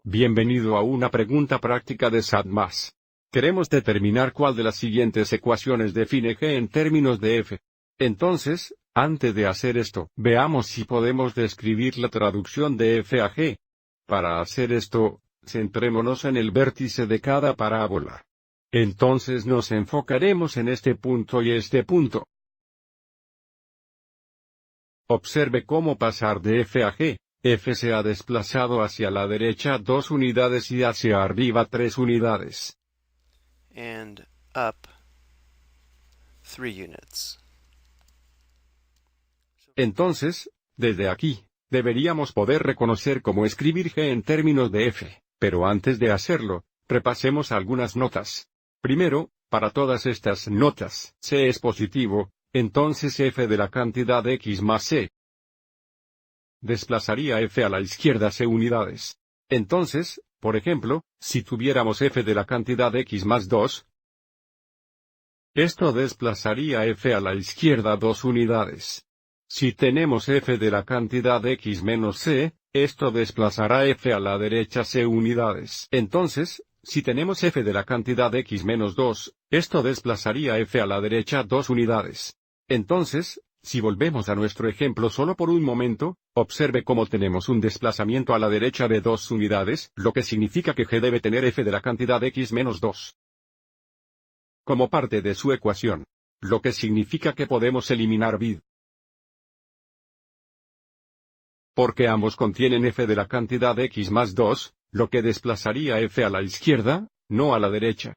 Bienvenido a una pregunta práctica de SATMAS. Queremos determinar cuál de las siguientes ecuaciones define G en términos de f. Entonces, antes de hacer esto, veamos si podemos describir la traducción de f a G. Para hacer esto, centrémonos en el vértice de cada parábola. Entonces nos enfocaremos en este punto y este punto. Observe cómo pasar de f a G. F se ha desplazado hacia la derecha 2 unidades y hacia arriba 3 unidades. And up 3 units. Entonces, desde aquí, deberíamos poder reconocer cómo escribir G en términos de f, pero antes de hacerlo, repasemos algunas notas. Primero, para todas estas notas, C es positivo, entonces f de la cantidad x más c desplazaría f a la izquierda c unidades. Entonces, por ejemplo, si tuviéramos f de la cantidad x más 2, esto desplazaría f a la izquierda 2 unidades. Si tenemos f de la cantidad x menos c, esto desplazará f a la derecha c unidades. Entonces, si tenemos f de la cantidad x menos 2, esto desplazaría f a la derecha 2 unidades. Entonces, si volvemos a nuestro ejemplo solo por un momento, observe cómo tenemos un desplazamiento a la derecha de 2 unidades, lo que significa que G debe tener f de la cantidad x menos 2 como parte de su ecuación. Lo que significa que podemos eliminar vid. Porque ambos contienen f de la cantidad x más 2, lo que desplazaría f a la izquierda, no a la derecha.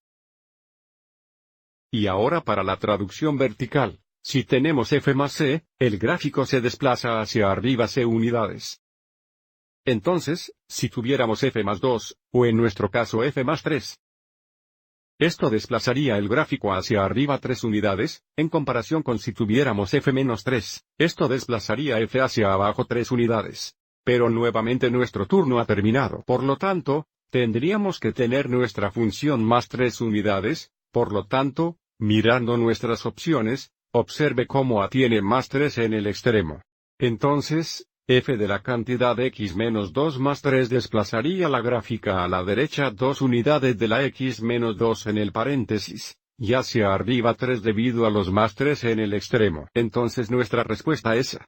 Y ahora para la traducción vertical. Si tenemos f más c, el gráfico se desplaza hacia arriba c unidades. Entonces, si tuviéramos f más 2, o en nuestro caso f más 3, esto desplazaría el gráfico hacia arriba 3 unidades, en comparación con si tuviéramos f menos 3, esto desplazaría f hacia abajo 3 unidades. Pero nuevamente nuestro turno ha terminado. Por lo tanto, tendríamos que tener nuestra función más 3 unidades, por lo tanto, mirando nuestras opciones, observe cómo A tiene más 3 en el extremo. Entonces, f de la cantidad x menos 2 más 3 desplazaría la gráfica a la derecha 2 unidades de la x menos 2 en el paréntesis, y hacia arriba 3 debido a los más 3 en el extremo. Entonces nuestra respuesta es A.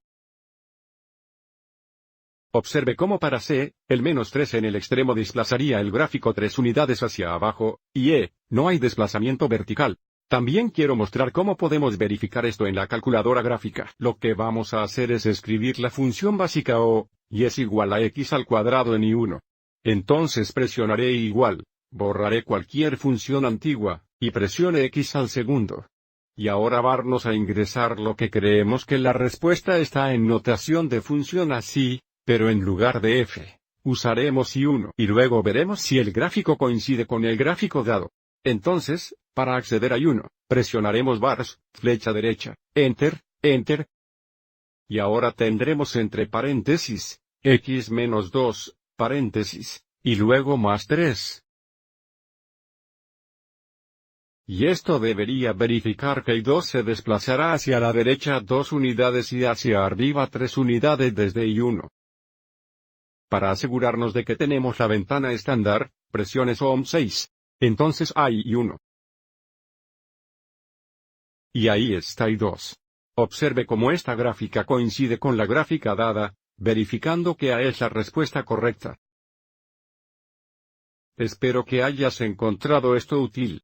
Observe cómo para C, el menos 3 en el extremo desplazaría el gráfico 3 unidades hacia abajo, y no hay desplazamiento vertical. También quiero mostrar cómo podemos verificar esto en la calculadora gráfica. Lo que vamos a hacer es escribir la función básica O, y es igual a x al cuadrado en I1. Entonces presionaré igual, borraré cualquier función antigua, y presione x al segundo. Y ahora vamos a ingresar lo que creemos que la respuesta está en notación de función así, pero en lugar de f, usaremos I1. Y luego veremos si el gráfico coincide con el gráfico dado. Entonces, para acceder a I1, presionaremos bars, flecha derecha, enter, enter. Y ahora tendremos entre paréntesis, x menos 2, paréntesis, y luego más 3. Y esto debería verificar que I2 se desplazará hacia la derecha 2 unidades y hacia arriba 3 unidades desde I1. Para asegurarnos de que tenemos la ventana estándar, presione SOM 6. Entonces hay I1. Y ahí está I2. Observe cómo esta gráfica coincide con la gráfica dada, verificando que A es la respuesta correcta. Espero que hayas encontrado esto útil.